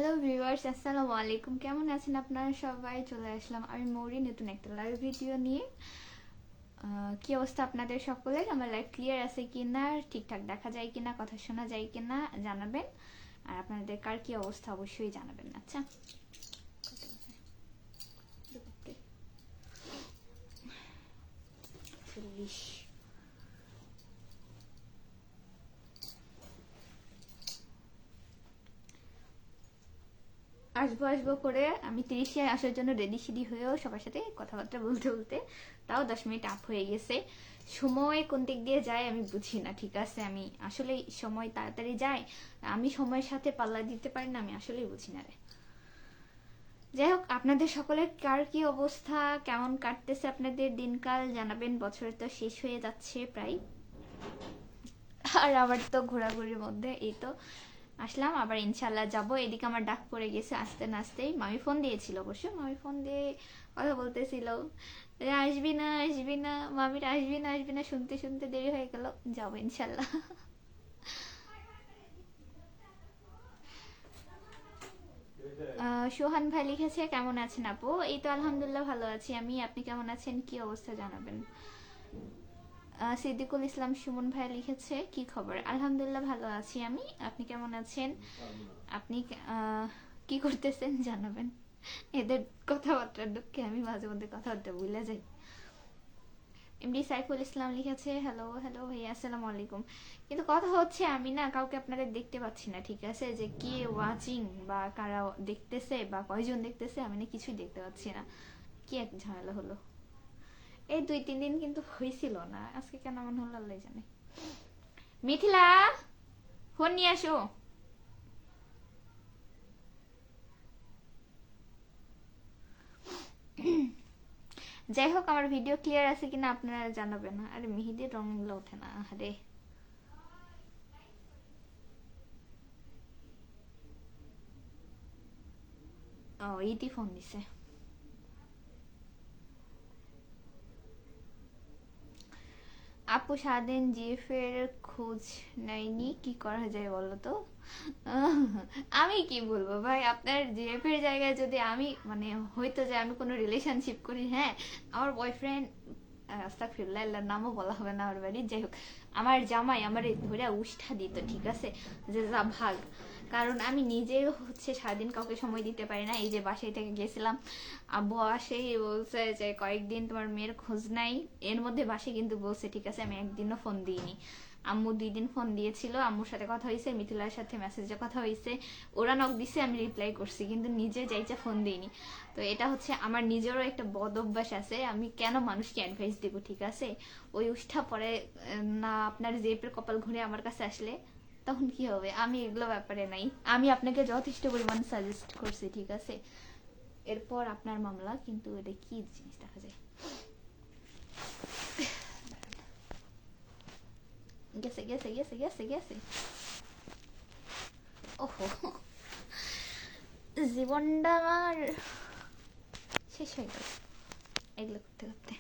Hello viewers, আসসালামু আলাইকুম। কেমন আছেন আপনারা সবাই? চলে আসলাম আমি মৌরি নতুন একটা লাইভ ভিডিও নিয়ে। কি অবস্থা আপনাদের সকলের? আমার লাইভ ক্লিয়ার আছে কিনা, ঠিকঠাক দেখা যায় কিনা, কথা শোনা যায় কিনা জানাবেন। আর আপনাদের কার কি অবস্থা অবশ্যই জানাবেন। আচ্ছা, আসবো আসবো করে আমি 30-এ আসার জন্য রেডি সিডি হয়েও সবার সাথে কথাবার্তা বলতে বলতে তাও 10 মিনিট আপ হয়ে গেছে। সময় কোন দিক দিয়ে যায় আমি বুঝি না, ঠিক আছে? আমি আসলে সময় তাড়াতাড়ি যায়, আমি সময়ের সাথে পাল্লা দিতে পারি না, আমি আসলেই বুঝি না রে। যাই হোক, আপনাদের সকলের কার কি অবস্থা, কেমন কাটতেছে আপনাদের দিনকাল জানাবেন। বছর তো শেষ হয়ে যাচ্ছে প্রায়, আর আবার তো ঘোরাঘুরির মধ্যে এই তো আসলাম, আবার ইনশাল্লাহ যাব। এদিকে আমার ডাক পড়ে গেছে আসতে না আসতেই। মামি ফোন দিয়েছিল, অবশ্য মামি ফোন দিয়ে কথা বলতেছিল, আসবি না আসবি না, মামির আসবি না আসবি না শুনতে শুনতে দেরি হয়ে গেল। যাবো ইনশাল্লাহ। সোহান ভাই লিখেছে, কেমন আছেন আপু? এই তো আলহামদুলিল্লাহ ভালো আছি আমি, আপনি কেমন আছেন, কি অবস্থা জানাবেন। সিদ্দিকুল ইসলাম সুমন ভাই লিখেছে, কি খবর? আলহামদুলিল্লাহ ভালো আছি আমি, আপনি কেমন আছেন, আপনি কি করতেছেন জানাবেন। এদের কথাবার্তার দুঃখে আমি মাঝে মধ্যে কথাবার্তা ভুলে যাই। এমডি সাইফুল ইসলাম লিখেছে, হ্যালো হ্যালো ভাইয়া, আসসালামু আলাইকুম। কিন্তু কথা হচ্ছে আমি না কাউকে আপনাদের দেখতে পাচ্ছি না, ঠিক আছে? যে কে ওয়াচিং বা কারা দেখতেছে বা কয়জন দেখতেছে আমি না কিছুই দেখতে পাচ্ছি না। কি এক ঝামেলা হলো। এই 2-3 দিন কিন্তু হয়েছিল না, আজকে কেন এমন হলো আল্লাহ জানে। মিথিলা, ফোন নিয়ে আসো। যাই হোক, আমার ভিডিও ক্লিয়ার আছে কিনা আপনারা জানাবেন। আরে মেহেদির রং ওঠে না, আরে ও ইতি ফোন দিছে। আপু সারাদিন জিএফ এর খোঁজ নেয়নি, কি করা যায় বলো তো? আমি কি বলবো ভাই, আপনার জিএফ এর জায়গায় যদি আমি মানে হয়তো যে আমি কোনো রিলেশনশিপ করি, হ্যাঁ আমার বয়ফ্রেন্ড, আস্তাগফিরুল্লাহ, আল্লাহর নামও বলা হবে না আমার বাড়ির, যাই হোক আমার জামাই আমার ধরে উষ্ঠা দিত, ঠিক আছে, যে যা ভাগ। কারণ আমি নিজে হচ্ছে সারাদিন কাউকে সময় দিতে পারি না। এই যে বাসায় থেকে গেছিলাম, আব্বু আসেই বলছে যে কয়েকদিন তোমার মেয়ের খোঁজ নাই। এর মধ্যে বাসে কিন্তু বলছে, ঠিক আছে, আমি একদিনও ফোন দিইনি। আম্মু 2 দিন ফোন দিয়েছিল, আম্মুর সাথে কথা হয়েছে, মিথিলার সাথে মেসেজে কথা হয়েছে, ওরা নক দিছে, আমি রিপ্লাই করছি, কিন্তু নিজে যাইছে ফোন দিইনি। তো এটা হচ্ছে আমার নিজেরও একটা বদ অভ্যাস আছে, আমি কেন মানুষকে অ্যাডভাইস দিব, ঠিক আছে? ওই উষ্ঠা পরে না আপনার জেপের কপাল ঘুরে আমার কাছে আসলে তখন কি হবে? আমি এগুলো ব্যাপারে নাই, আমি আপনাকে যথেষ্ট পরিমাণ সাজেস্ট করছি, ঠিক আছে? এরপর আপনার মামলা। কিন্তু এটা কি জিনিস দেখা যায়। গেছে গেছে গেছে গেছে গেছে। ওহো, জীবনটা আমার শেষ হয়ে গেল এগুলো করতে করতে।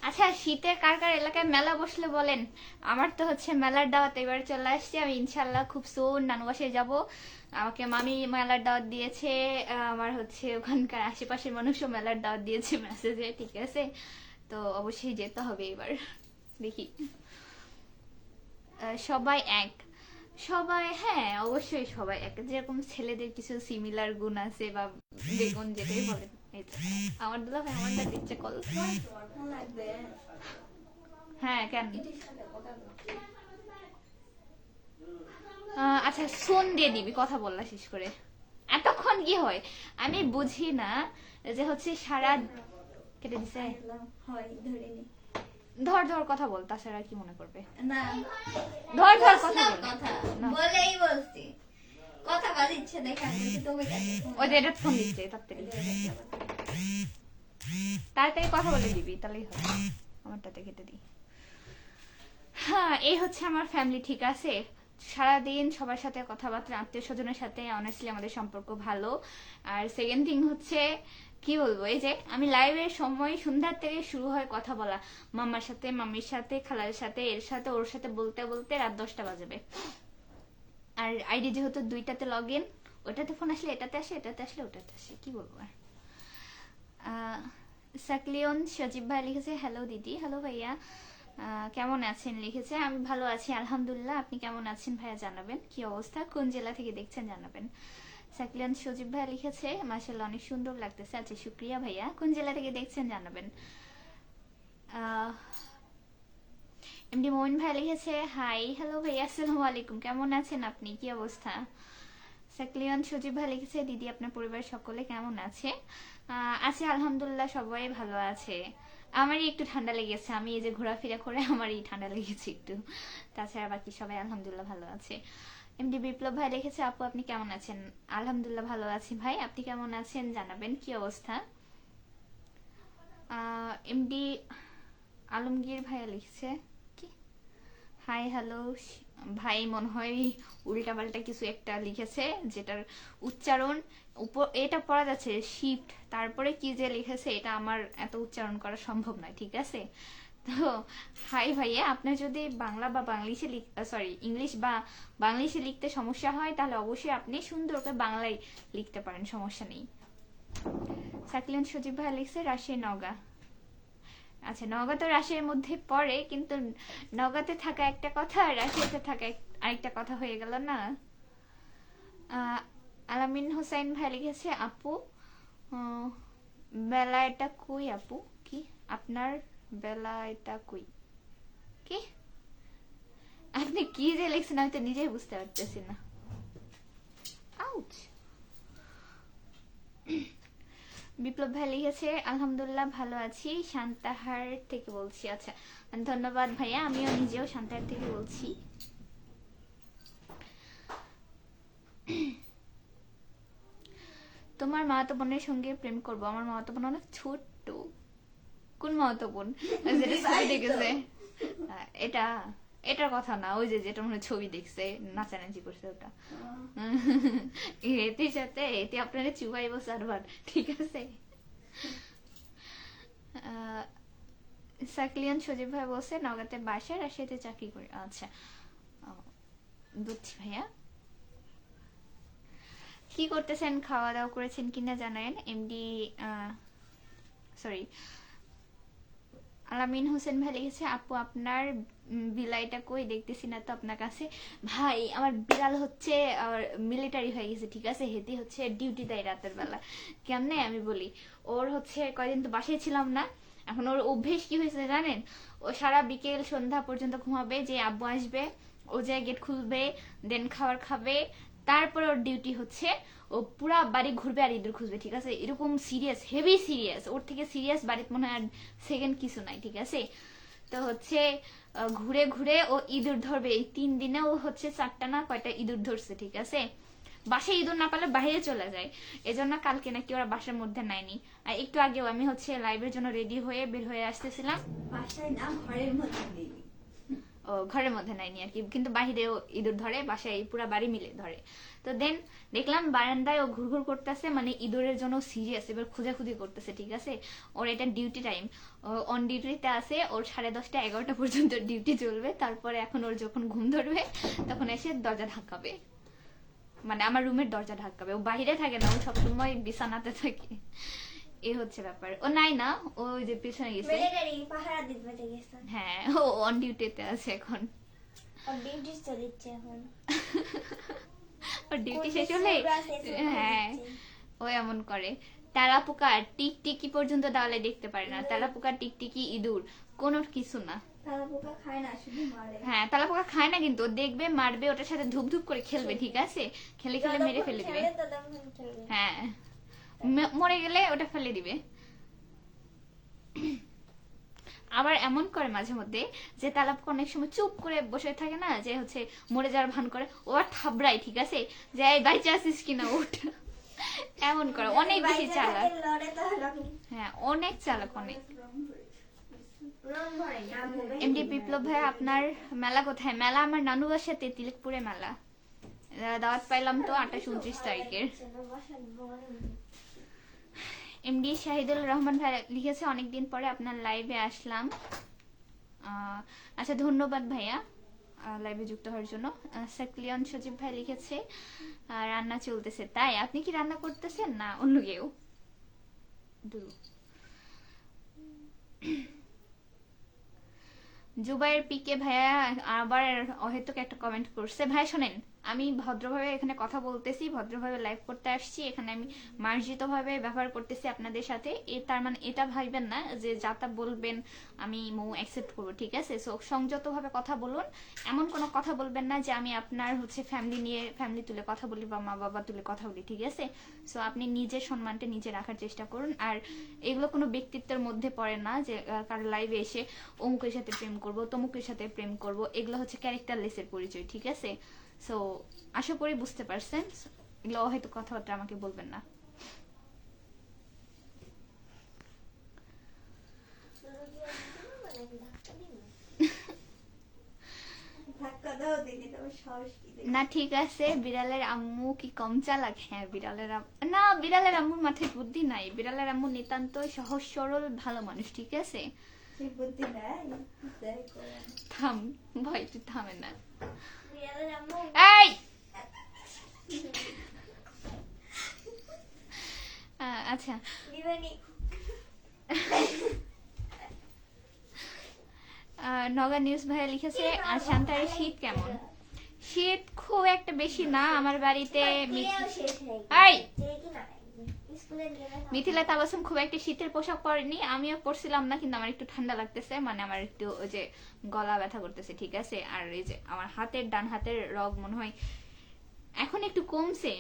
আচ্ছা, শীতে কার কার এলাকায় মেলা বসলে বলেন। আমার তো হচ্ছে মেলার দাওয়াত এবার চলে আসছে, আমি ইনশাল্লাহ খুব সুন নানু বাসায় যাব। আমাকে মামি মেলার দাওয়াত দিয়েছে, আমার হচ্ছে ওখানকার আশেপাশের মানুষও মেলার দাওয়াত দিয়েছে মেসেজে, ঠিক আছে? তো অবশ্যই যেতে হবে এবার, দেখি। সবাই এক, সবাই, হ্যাঁ অবশ্যই সবাই এক। যেরকম ছেলেদের কিছু সিমিলার গুণ আছে বা বেগুন যেটাই বলেন, এই তো। আমার দুলা ভাই আমার ডাক দিচ্ছে, কল। হ্যাঁ কেন? আচ্ছা ফোন দিয়ে দিবি, কথা বললা শেষ করে। এতক্ষণ কি হয় আমি বুঝি না, যে হচ্ছে সারা কেটে দিছে। ধর ধর কথা বল, তাছাড়া কি মনে করবে? না, ধর ধর কথা বল। কথা বলেই বলছি, কথা বাজিচ্ছে দেখা তুমি ওই যে এটা ফোন দিচ্ছে, তাড়াতাড়ি তাড়াতাড়ি কথা বলে দিবি, তাহলেই হবে। আমারটাতে কেটে দিই। হ্যাঁ, এই হচ্ছে আমার ফ্যামিলি, ঠিক আছে? সারাদিন সবার সাথে কথাবার্তা, আত্মীয় স্বজনের সাথে অনেস্টলি আমাদের সম্পর্ক ভালো। আর সেকেন্ড থিং হচ্ছে, কি বলবো, এই যে আমি লাইভের সময় সন্ধ্যার থেকে শুরু হয় কথা বলা, মাম্মার সাথে, মাম্মির সাথে, খালার সাথে, এর সাথে, ওর সাথে বলতে বলতে রাত 10টা বাজবে। আর আইডি যেহেতু দুইটাতে লগ ইন, ওটাতে ফোন আসলে এটাতে আসে, এটাতে আসলে ওটাতে আসে, কি বলবো আর। সাকলিয়ন সজীব ভাই লিখেছে হ্যালো দিদি। হ্যালো ভাইয়া, কেমন আছেন লিখেছে। আমি ভালো আছি আলহামদুলিল্লাহ, আপনি কেমন আছেন ভাইয়া জানাবেন, কি অবস্থা, কোন জেলা থেকে দেখছেন জানাবেন। সাকলিয়ন সজীব ভাই লিখেছে মাশাআল্লাহ অনেক সুন্দর লাগতেছে। আচ্ছা শুক্রিয়া ভাইয়া, কোন জেলা থেকে দেখছেন জানাবেন। এমডি মোমিন ভাই লিখেছে হাই হ্যালো ভাইয়া আসসালামু আলাইকুম, কেমন আছেন আপনি, কি অবস্থা। সাকলিয়ন সজীব ভাই লিখেছে দিদি আপনার পরিবার সকলে কেমন আছে। আছে আলহামদুলিল্লাহ, সবাই ভালো আছে। আমারই একটু ঠান্ডা লেগেছে, আমি এই যে ঘোরাফেরা করে আমারই ঠান্ডা লেগেছে একটু, তাছাড়া বাকি সবাই আলহামদুলিল্লাহ ভালো আছে। এমডি বিপ্লব ভাই লিখেছে আপু আপনি কেমন আছেন। আলহামদুলিল্লাহ ভালো আছি ভাই, আপনি কেমন আছেন জানাবেন, কি অবস্থা। এমডি আলমগীর ভাইয়া লিখছে কি হাই হ্যালো ভাই, মনে হয় উল্টাপাল্টা কিছু একটা লিখেছে, যেটার উচ্চারণ উপর এটা পড়া যাচ্ছে শিফট, তারপরে কি যে লিখেছে এটা আমার এত উচ্চারণ করা সম্ভব নয়, ঠিক আছে। তো হাই ভাইয়া, আপনার যদি বাংলা বা বাংলিশে ইংলিশ বা বাংলিশে লিখতে সমস্যা হয় তাহলে অবশ্যই আপনি সুন্দর করে বাংলায় লিখতে পারেন, সমস্যা নেই। সাকলিন সজীব ভাই লিখছে রাজশাহী নওগাঁ। আচ্ছা নওগাঁ তো রাজশাহীর মধ্যে পড়ে, কিন্তু নওগাঁতে থাকা একটা কথা আর রাজশাহীতে থাকা আরেকটা কথা হয়ে গেল না। আলামিন হোসেন ভাই লিখেছে আপু বেলা এটা কই আপু, কি আপনার বেলা এটা কই, কি আপনি কি যে লিখছেন আমি তো নিজেই বুঝতে পারতেছি না। আউচ। বিপ্লব ভাই লিখেছে আলহামদুলিল্লাহ ভালো আছি, শান্তাহার থেকে বলছি। আচ্ছা ধন্যবাদ ভাইয়া, আমিও নিজেও শান্তাহার থেকে বলছি। তোমার মামাতো বোনের সঙ্গে প্রেম করব। আমার মামাতো বোন অনেক ছোট্ট। কোন মামাতো বোন যেটা ছবি দেখেছে? এটা এটার কথা না, ওই যে যেটা মনে হয় ছবি দেখছে নাচানাচি করছে ওটা। এতে সাথে এতে আপনারা চুবাইব সার্ভার, ঠিক আছে। সাকলিয়ান সজীব ভাই বলছে নওগাঁতে বাসায় রাজশাহীতে চাকরি করে। আচ্ছা বুঝছি ভাইয়া। কি করতেছেন, খাওয়া দাওয়া করেছেন কিনা জানায়েন। এমডি সরি আলামিন হোসেন ভাই লিখেছে আপু আপনার বিলাইটা কই, দেখতেছি না তো আপনার কাছে। ভাই আমার বিড়াল হচ্ছে মিলিটারি হয়ে গেছে, ঠিক আছে। হেতি হচ্ছে ডিউটি দেয় রাতের বেলা। কেমনে আমি বলি, ওর হচ্ছে কয়দিন তো বাসায় ছিলাম না, এখন ওর অভ্যেস কি হয়েছে জানেন, ও সারা বিকেল সন্ধ্যা পর্যন্ত ঘুমাবে, যে আব্বু আসবে ও যে গেট খুলবে, দেন খাবার খাবে, তারপরে ওর ডিউটি হচ্ছে ও পুরা বাড়ি ঘুরবে আর ইঁদুর খুঁজবে, ঠিক আছে। এরকম সিরিয়াস, হেভি সিরিয়াস, ওর থেকে সিরিয়াস বাড়িতে মনে হয় আর সেকেন্ড কিছু নাই, ঠিক আছে। তো হচ্ছে ঘুরে ঘুরে ও ইঁদুর ধরবে। এই 3 দিনে ও হচ্ছে 4টা না কয়টা ইঁদুর ধরছে, ঠিক আছে। বাসায় ইঁদুর না পারলে বাইরে চলে যায়, এজন্য কালকে নাকি ওরা বাসার মধ্যে নেয়নি। আর একটু আগেও আমি হচ্ছে লাইভের জন্য রেডি হয়ে বের হয়ে আসতেছিলাম, বাসায় না ঘরের মধ্যে নেই। ও ঘরের মধ্যে নেয়নি আর কি, কিন্তু বাহিরেও ইঁদুর ধরে, বাসায় পুরা বাড়ি মিলে ধরে। তো দেন দেখলাম বারান্দায় ও ঘুরঘুর করতেছে, মানে ইঁদুরের জন্য সিরিয়াস, এবার খুঁজাখুঁজি করতেছে, ঠিক আছে। ওর এটা ডিউটি টাইম, অন ডিউটিতে আছে, ওর 10:30 11টা পর্যন্ত ডিউটি চলবে, তারপরে এখন ওর যখন ঘুম ধরবে তখন এসে দরজা ধাক্কাবে, মানে আমার রুমের দরজা ধাক্কাবে। ও বাইরে থাকে না, ও সবসময় বিছানাতে থাকে, এই হচ্ছে ব্যাপার। ও নাই না, ও ওই যে পিছনে গেছে, মিলিটারি পাহারা দিতে গেছে। হ্যাঁ ও অন ডিউটিতে আছে এখন, আর ডিউটি চলছে এখন, ওর ডিউটি শেষ হলে হ্যাঁ ও এমন করে। তেলাপোকা টিকটিকি পর্যন্ত দেওয়ালে দেখতে পারে না, তেলাপোকা টিকটিকি ইঁদুর কোনো কিছু না। তেলাপোকা খায় না, শুধু মারে। হ্যাঁ তেলাপোকা খায় না, কিন্তু ও দেখবে মারবে, ওটার সাথে ধুপ ধুপ করে খেলবে, ঠিক আছে। খেলে খেলে মেরে ফেলে দিবে, হ্যাঁ মরে গেলে ওটা ফেলে দিবে। আবার এমন করে মাঝে মধ্যে যে তেলাপোকা অনেক সময় চুপ করে বসে থাকে না, যে হচ্ছে মরে যাওয়ার ভান করে, ও আর থাবড়ায়, ঠিক আছে, যে এই বাইচে আসিস কিনা ওঠ, এমন করে। অনেক বেশি চালাক, হ্যাঁ অনেক চালাক, অনেক। এমডি বিপ্লব ভাই আপনার মেলা কোথায়? মেলা আমার নানু বাসাতে, তিলকপুরে মেলা। দাওয়াত পাইলাম তো 28-29 তারিখের। এমডি শাহিদুল রহমান ভাই লিখেছে অনেকদিন পরে আপনার লাইভে আসলাম। আচ্ছা ধন্যবাদ ভাইয়া, লাইভে যুক্ত হওয়ার জন্য। সাকলিয়ন সজীব ভাই লিখেছে রান্না চলতেছে। তাই আপনি কি রান্না করতেছেন না অন্য কেউ? জুবাইর পিকে ভাইয়া আবার অহেতুক একটা কমেন্ট করছে। ভাই শোনেন, আমি ভদ্রভাবে এখানে কথা বলতেছি, ভদ্রভাবে লাইভ করতে আসছি, এখানে আমি মার্জিতভাবে ব্যবহার করতেছি আপনাদের সাথে। তার মানে এটা ভাববেন না যে যা তা বলবেন আমি অ্যাকসেপ্ট করবো, ঠিক আছে? সো সংযতভাবে কথা বলুন, এমন কোনো কথা বলবেন না যে আমি আপনার ফ্যামিলি নিয়ে ফ্যামিলি তুলে কথা বলি বা মা বাবা তুলে কথা বলি, ঠিক আছে? সো আপনি নিজের সম্মানটা নিজে রাখার চেষ্টা করুন। আর এগুলো কোনো ব্যক্তিত্বের মধ্যে পড়ে না যে কারো লাইভে এসে অমুকের সাথে প্রেম করব, তমুকের সাথে প্রেম করব, এগুলো হচ্ছে ক্যারেক্টারলেসের পরিচয়, ঠিক আছে? সো আশা করি বুঝতে পারছেন। এগুলো হয়তো কথাবার্তা আমাকে বলবেন না। না ঠিক আছে, বিড়ালের আম্মু কি কম চালাক? হ্যাঁ না, বিড়ালের আম্মুর মাথায় বুদ্ধি নাই। বিড়ালের আম্মু নিতান্তই সহজ সরল ভালো মানুষ, ঠিক আছে? থাম ভয়, তুই থামে না। এই আচ্ছা, নগা নিউজ ভাইয়া লিখেছে আর শান্তারে শীত কেমন? শীত খুব একটা বেশি না আমার বাড়িতে। মিথিলা তাবাসুম খুব একটা শীতের পোশাক পরেনি, আমিও পরছিলাম না, কিন্তু আমার একটু ঠান্ডা লাগতেছে, মানে আমার একটু ওই যে গলা ব্যথা করতেছে, ঠিক আছে? আর এই যে আমার ডান হাতের রগ মনে হয় এখন একটু কমছে,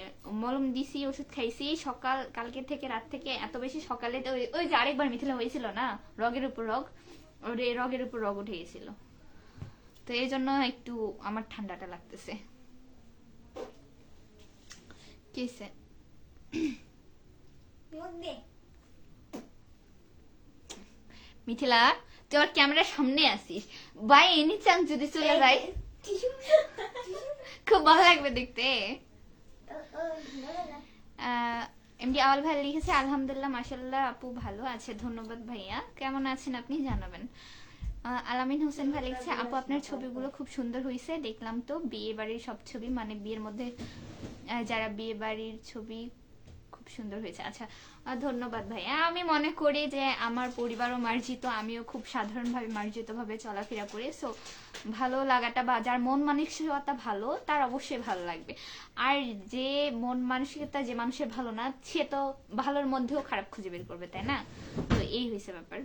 মলম দিছি, ওষুধ খাইছি। কালকে থেকে রাত থেকে এত বেশি সকালে ওই যে আরেকবার মিথিলা হয়েছিল না, রগের উপর রগ, রগের উপর রগ উঠে গেছিল, তো এই জন্য একটু আমার ঠান্ডাটা লাগতেছে। কিসে মিথিলা, তুই আর ক্যামেরার সামনে আসিস, বাই এনি চান্স যদি চলে যায় খুব ভালো লাগবে দেখতে। এমডি আওয়াল ভাই লিখেছে আলহামদুলিল্লাহ মাশাআল্লাহ আপু ভালো আছে, ধন্যবাদ ভাইয়া। কেমন আছেন আপনি জানাবেন। আলামিন হোসেন ভাই লিখছে আপু আপনার ছবিগুলো খুব সুন্দর হয়েছে, দেখলাম তো বিয়ে বাড়ির সব ছবি, মানে বিয়ের মধ্যে যারা বিয়ে বাড়ির ছবি খুব সুন্দর হয়েছে। আচ্ছা, ধন্যবাদ ভাইয়া। আমি মনে করি যে আমার পরিবারও মার্জিত, আমিও খুব সাধারণভাবে মার্জিতভাবে চলাফেরা করি। সো ভালো লাগাটা বা যার মন মানসিকতা ভালো তার অবশ্যই ভালো লাগবে। আর যে মন মানসিকতা যে মানুষের ভালো না, সে তো ভালোর মধ্যেও খারাপ খুঁজে বের করবে, তাই না? তো এই হয়েছে ব্যাপার।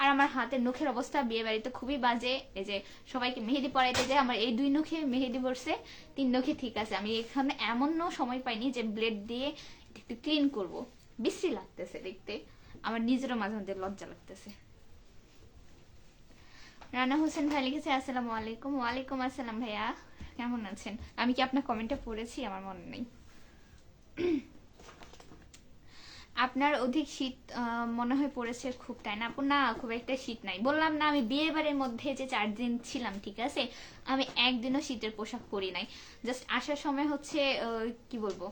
আর আমার হাতের নখের অবস্থা বিয়ে বাড়িতে খুবই বাজে। এই যে সবাইকে মেহেদি পরাইতে যায়, আমার এই 2 নখে মেহেদি পড়ছে, 3 নখে ঠিক আছে। আমি এখানে এমনও সময় পাইনি যে ব্লেড দিয়ে একটু ক্লিন করব, বিশ্রী লাগতেছে দেখতে, আমার নিজেরও মাঝে মাঝে লজ্জা লাগতেছে। রানা হোসেন ভাই লিখেছে আসসালামু আলাইকুম। ওয়ালাইকুম আসসালাম ভাইয়া, কেমন আছেন? আমি কি আপনার কমেন্টে পড়েছি? আমার মনে নেই। আপনার অধিক শীত মনে হয় পড়েছে খুব, তাই না আপু? না, খুব একটা শীত নাই। বললাম না, আমি বিয়ে বাড়ির মধ্যে যে 4 দিন ছিলাম, ঠিক আছে, আমি একদিনও শীতের পোশাক পরি নাই। জাস্ট আসার সময় হচ্ছে কি বলবো,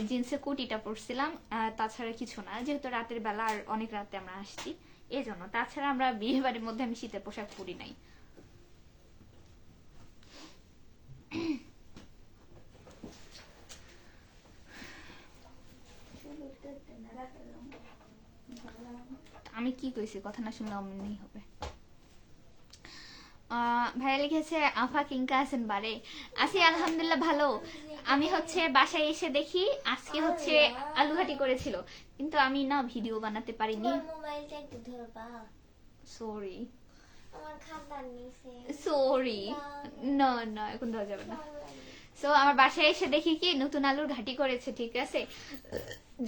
জিন্সের কোটিটা পরছিলাম, তাছাড়া কিছু না, যেহেতু রাতের বেলা আর অনেক রাতে আমরা আসছি এই জন্য। তাছাড়া আমরা বিয়ে বাড়ির মধ্যে আমি শীতের পোশাক পরি নাই। আমি কি কইছি, কথা না শুনলে অমনি হবে। ভাইয়া লিখেছে আফা কিংকা আছেন বারে? আছি আলহামদুলিল্লাহ ভালো। আমি বাসায় এসে দেখি আজকে আলু ঘাটি করেছিল, কিন্তু আমি না ভিডিও বানাতে পারিনি। মোবাইলটা একটু ধরবা। সরি আমার খাবার নিছে। সরি, না না এখন ধরা যাবে না। সো আমার বাসায় এসে দেখি কি নতুন আলুর ঘাটি করেছে, ঠিক আছে,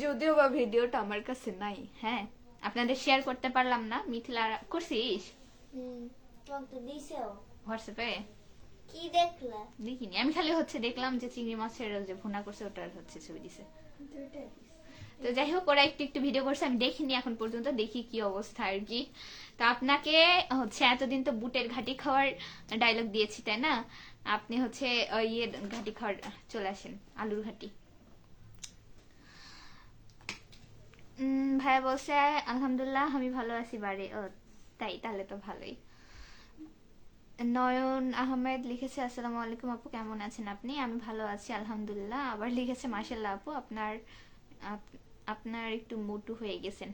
যদিও বা ভিডিওটা আমার কাছে নাই। হ্যাঁ, আপনাদের শেয়ার করতে পারলাম না। মিথিলা করছিস? তোমাকে দিছেও হোয়াটসঅ্যাপে? কি দেখলা? দেখিনি আমি, খালি দেখলাম যে চিংড়ি মাছের যে ভুনা করছে ওটার ছবি দিছে। তো যাই হোক, ওরা একটু একটু ভিডিও করছে, আমি দেখিনি এখন পর্যন্ত, দেখি কি অবস্থা আর কি। তো আপনাকে এতদিন তো বুটের ঘাটি খাওয়ার ডায়লগ দিয়েছি, তাই না? আপনি ইয়ে ঘাটি খাওয়ার চলে আসেন, আলুর ঘাটি। ভাইয়া বলছে আলহামদুলিল্লাহ আমি ভালো আছি বাড়ি। ও তাই, তাহলে তো ভালোই। নয়ন আহমেদ লিখেছে আসসালামু আলাইকুম আপু, কেমন আছেন আপনি? আমি ভালো আছি আলহামদুলিল্লাহ। আবার লিখেছে মাশাআল্লাহ আপু, আপনার একটু মোটু হয়ে গেছেন।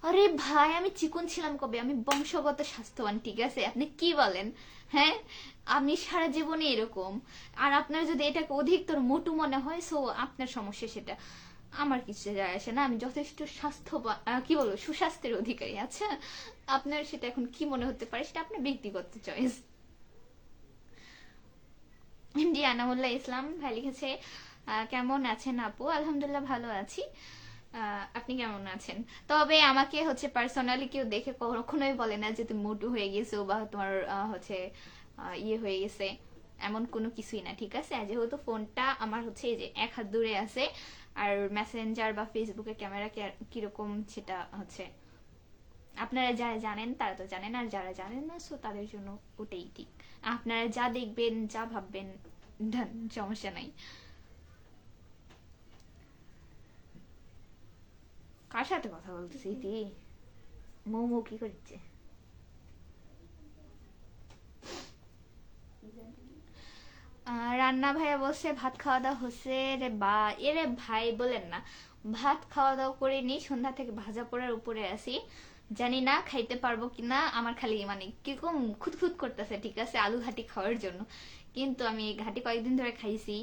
আরে ভাই, আমি চিকন ছিলাম কবে? আমি বংশগত স্বাস্থ্যবান, ঠিক আছে? আপনি কি বলেন? হ্যাঁ, আমি সারা জীবনে এরকম। আর আপনার যদি এটাকে অধিকতর মোটু মনে হয়, সো আপনার সমস্যা সেটা। আমার কিছু যায় আসে না, আমি যথেষ্ট স্বাস্থ্যবান, কি বলবো, সুস্বাস্থ্যের অধিকারী। আচ্ছা, আপনার সেটা এখন কি মনে হতে পারে, সেটা আপনার ব্যক্তিগত চয়েস। এমডি আনামুল্লাহ ইসলাম ভাই লিখেছে কেমন আছেন আপু? আলহামদুলিল্লাহ ভালো আছি। আপনি কেমন আছেন? তবে আমাকে হচ্ছে পার্সোনালি কেউ দেখে কখনোই বলে না যে তুমি মোটু হয়ে গেছো বা তোমার হচ্ছে ইয়ে হয়ে গেছে, এমন কোনো কিছুই না, ঠিক আছে? যেহেতু ফোনটা আমার হচ্ছে এই যে 1 হাত দূরে আছে, আর মেসেঞ্জার বা ফেসবুকে ক্যামেরা কিরকম সেটা হচ্ছে আপনারা যারা জানেন তারা তো জানেন, আর যারা জানেন না সো তাদের জন্য ওটাই ঠিক। আপনারা যা দেখবেন যা ভাববেন সমস্যা নাই। কার সাথে কথা বলতেছি দি? মোমো কি করছে? রান্না ভাইয়া বসে ভাত খাওয়া দাওয়া হচ্ছে রে বা। এরে ভাই বলেন না, ভাত খাওয়া দাওয়া করিনি, সন্ধ্যা থেকে ভাজা পোড়ার উপরে আছি। জানি না খাইতে পারবো কিনা, আমার খালি মানে কিরকম খুঁতখুত করতেছে, ঠিক আছে, আলু ঘাটি খাওয়ার জন্য। কিন্তু আমি এই ঘাটি কয়েকদিন ধরে খাইছি।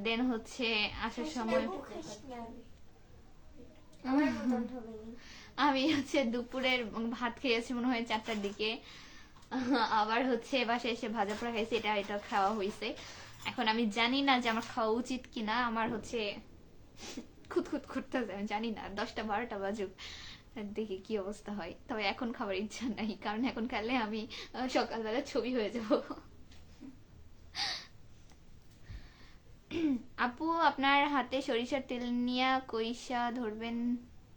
দেন হচ্ছে আসার সময় আমি হচ্ছে দুপুরের ভাত খেয়েছি মনে হয় 4টার দিকে। আবার হচ্ছে বাসায় এসে ভাজা পোড়া খাইছি, এটা খাওয়া হয়েছে। এখন আমি জানি না যে আমার খাওয়া উচিত কিনা, আমার হচ্ছে খুঁতখুত করতেছে, আমি জানি না। 10টা 12টা বাজুক, দেখি কি অবস্থা হয়। তবে এখন খাবার ইচ্ছা নাই, কারণ এখন খেলে আমি সকালবেলা ছবি হয়ে যাব। আপু আপনার হাতে সরিষার তেল নিয়ে কইসা ধরবেন,